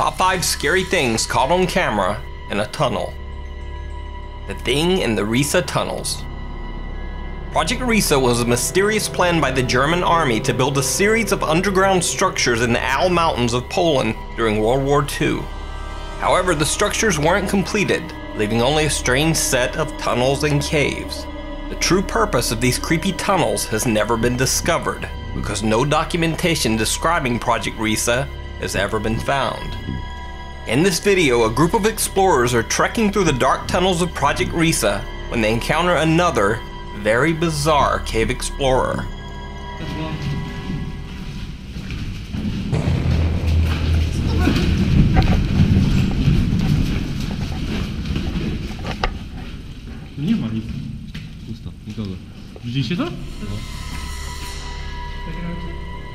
Top 5 scary things caught on camera in a tunnel. The thing in the Risa tunnels. Project Risa was a mysterious plan by the German army to build a series of underground structures in the Al Mountains of Poland during World War II. However, the structures weren't completed, leaving only a strange set of tunnels and caves. The true purpose of these creepy tunnels has never been discovered, because no documentation describing Project Risa has ever been found. In this video, a group of explorers are trekking through the dark tunnels of Project Risa when they encounter another, very bizarre cave explorer. Nie ma nic. Pusto, nikogo. Widzieliście to? No.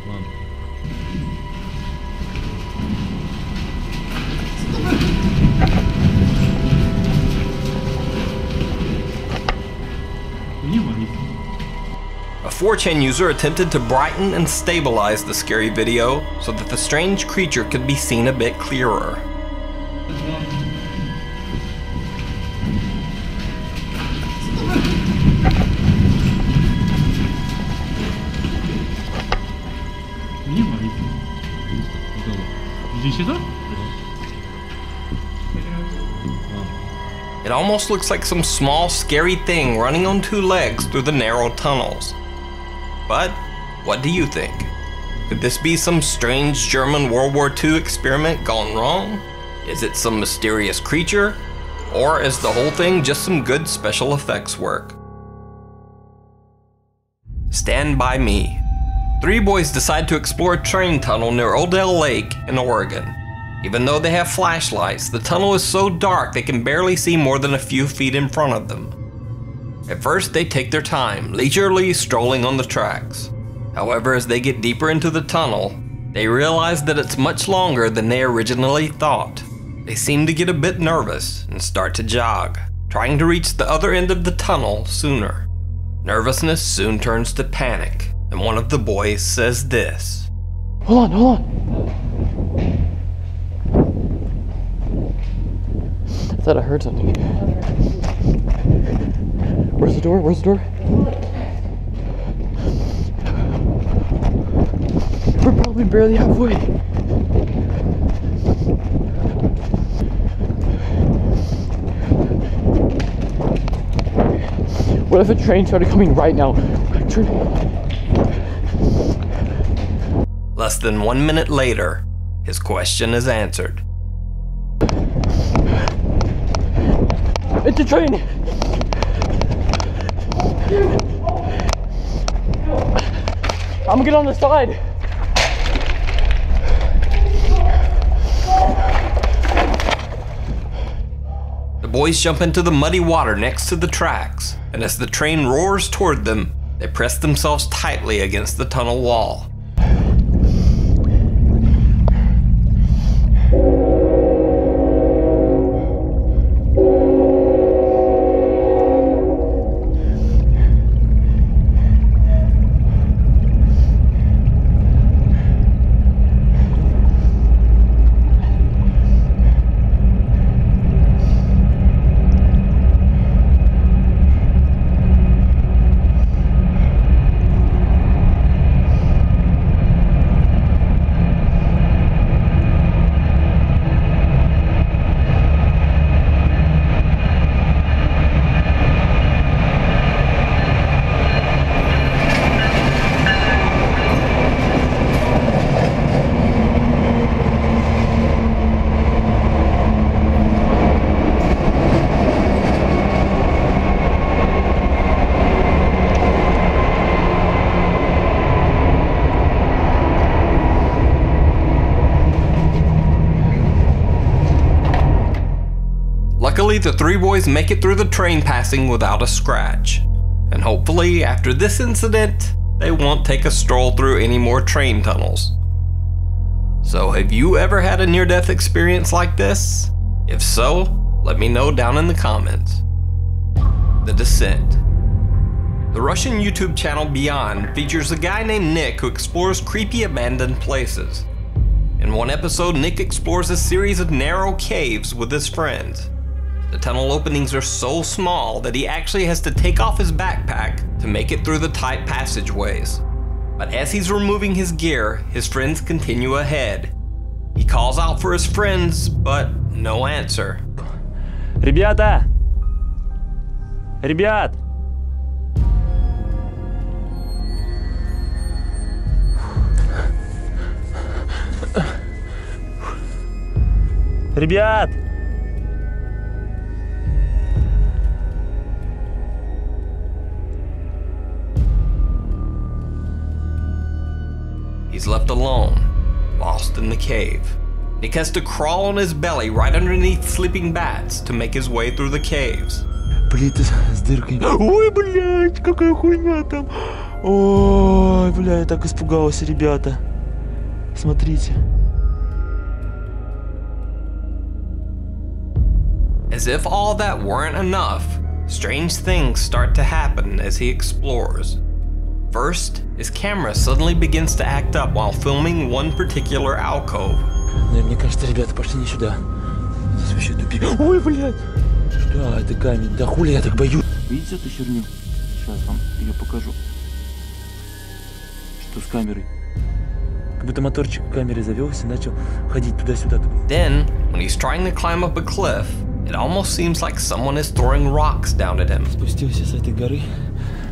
Mam. Nie ma nic. A 4chan user attempted to brighten and stabilize the scary video so that the strange creature could be seen a bit clearer. Nie ma nic. Pusto, nikogo. Widzieliście to? It almost looks like some small, scary thing running on 2 legs through the narrow tunnels. But what do you think? Could this be some strange German World War II experiment gone wrong? Is it some mysterious creature? Or is the whole thing just some good special effects work? Stand by me. 3 boys decide to explore a train tunnel near Odell Lake in Oregon. Even though they have flashlights, the tunnel is so dark they can barely see more than a few feet in front of them. At first, they take their time, leisurely strolling on the tracks. However, as they get deeper into the tunnel, they realize that it's much longer than they originally thought. They seem to get a bit nervous and start to jog, trying to reach the other end of the tunnel sooner. Nervousness soon turns to panic, and one of the boys says this. Hold on. I thought I heard something. Where's the door? We're probably barely halfway. What if a train started coming right now? Less than 1 minute later, his question is answered. It's a train! I'm gonna get on the side. The boys jump into the muddy water next to the tracks, and as the train roars toward them, they press themselves tightly against the tunnel wall. Luckily, the 3 boys make it through the train passing without a scratch. And hopefully, after this incident, they won't take a stroll through any more train tunnels. So have you ever had a near-death experience like this? If so, let me know down in the comments. The Descent. The Russian YouTube channel Beyond features a guy named Nick who explores creepy abandoned places. In one episode, Nick explores a series of narrow caves with his friends. The tunnel openings are so small that he actually has to take off his backpack to make it through the tight passageways. But as he's removing his gear, his friends continue ahead. He calls out for his friends, but no answer. Ребята! Ребят! Ребят! He's left alone, lost in the cave. Nick has to crawl on his belly right underneath sleeping bats to make his way through the caves. Плиты с дырками. Ой, блядь, какая хуйня там. Ой, бля, я так испугался, ребята. Смотрите. As if all that weren't enough, strange things start to happen as he explores. First, his camera suddenly begins to act up while filming one particular alcove. Мне кажется, ребята, пошли не сюда. Здесь вообще тупик. Ой, блядь. Что, это камень? Да хули я так боюсь. Видите эту херню? Сейчас вам ее покажу. Что с камерой? Как будто моторчик камеры завелся и начал ходить туда-сюда. Then, when he's trying to climb up a cliff, it almost seems like someone is throwing rocks down at him. Спустился с этой горы,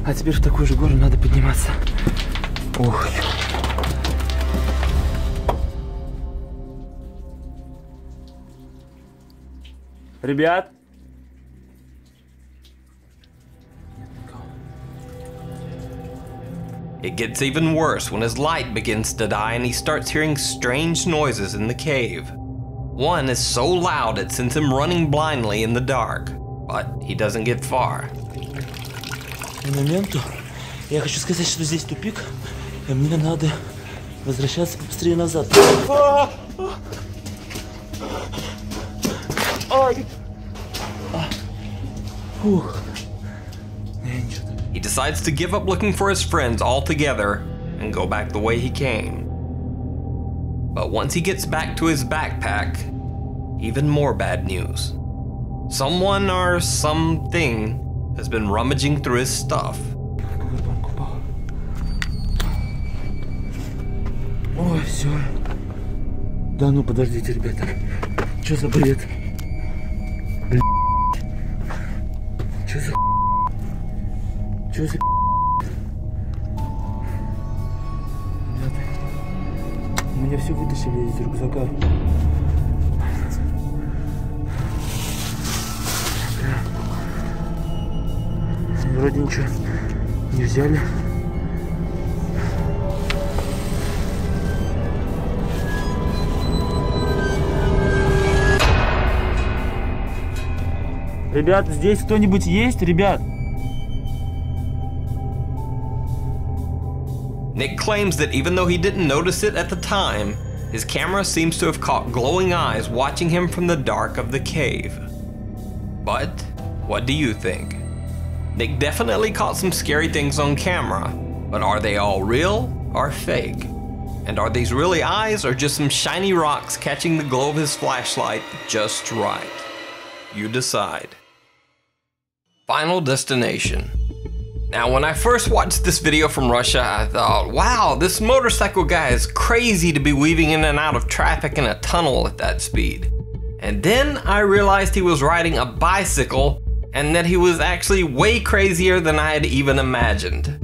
а теперь в такую же гору надо подниматься. Ох. Ребят! It gets even worse when his light begins to die and he starts hearing strange noises in the cave. One is so loud it sends him running blindly in the dark, but he doesn't get far. На моменту я хочу сказать, что здесь тупик, и мне надо возвращаться побыстрее назад. Ай! Фух. He decides to give up looking for his friends altogether and go back the way he came. But once he gets back to his backpack, even more bad news. Someone or something has been rummaging through his stuff. Ой, все. Да ну подождите, ребята. Что за бред? Блин. Что за... Что за... Ребята. Меня все вытащили из рюкзака. Вроде ничего не взяли. Ребят, здесь кто-нибудь есть, ребят? Nick claims that even though he didn't notice it at the time, his camera seems to have caught glowing eyes watching him from the dark of the cave. But what do you think? Nick definitely caught some scary things on camera, but are they all real or fake? And are these really eyes or just some shiny rocks catching the glow of his flashlight just right? You decide. Final destination. Now, when I first watched this video from Russia, I thought, wow, this motorcycle guy is crazy to be weaving in and out of traffic in a tunnel at that speed. And then I realized he was riding a bicycle and that he was actually way crazier than I had even imagined.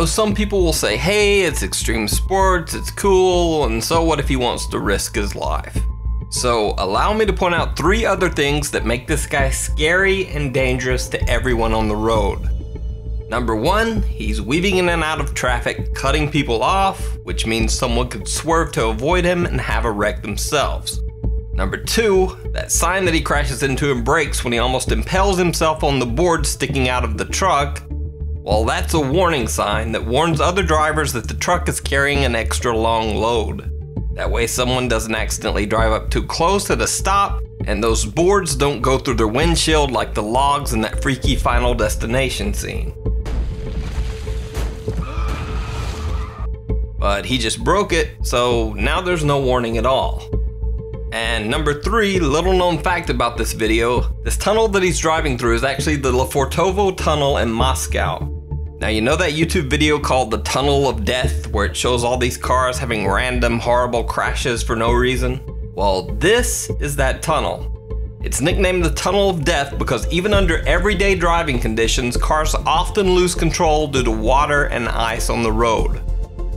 know some people will say, hey, it's extreme sports, it's cool, and so what if he wants to risk his life? So allow me to point out 3 other things that make this guy scary and dangerous to everyone on the road. Number 1, he's weaving in and out of traffic, cutting people off, which means someone could swerve to avoid him and have a wreck themselves. Number 2, that sign that he crashes into and breaks when he almost impales himself on the board sticking out of the truck, well, that's a warning sign that warns other drivers that the truck is carrying an extra long load. That way someone doesn't accidentally drive up too close at a stop, and those boards don't go through their windshield like the logs in that freaky Final Destination scene. But he just broke it, so now there's no warning at all. And number 3, little known fact about this video, this tunnel that he's driving through is actually the Lefortovo tunnel in Moscow. Now you know that YouTube video called the Tunnel of Death, where it shows all these cars having random horrible crashes for no reason? Well, this is that tunnel. It's nicknamed the Tunnel of Death because even under everyday driving conditions, cars often lose control due to water and ice on the road.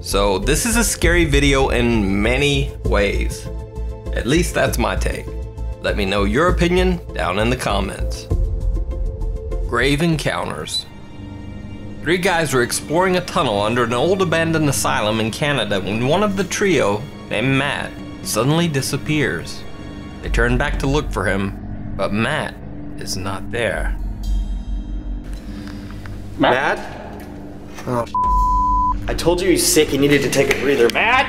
So this is a scary video in many ways. At least that's my take. Let me know your opinion down in the comments. Grave encounters. 3 guys were exploring a tunnel under an old abandoned asylum in Canada when one of the trio, named Matt, suddenly disappears. They turn back to look for him, but Matt is not there. Matt? Oh, I told you he's sick, he needed to take a breather. Matt!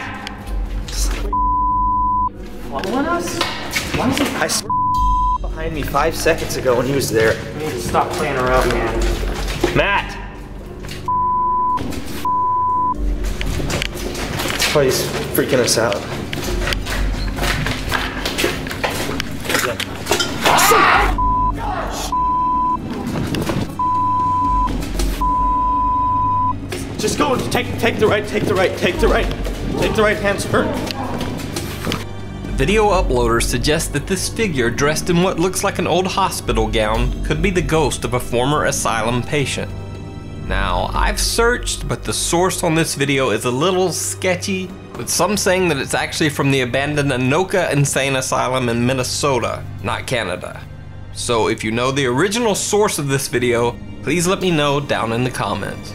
Following us? Why is he? I swear behind me 5 seconds ago when he was there. You need to stop playing around, man. Matt! Oh, he's freaking us out. Just go, take the right hand turn. The video uploader suggests that this figure dressed in what looks like an old hospital gown could be the ghost of a former asylum patient. Now, I've searched, but the source on this video is a little sketchy, with some saying that it's actually from the abandoned Nuke Insane Asylum in Minnesota, not Canada. So if you know the original source of this video, please let me know down in the comments.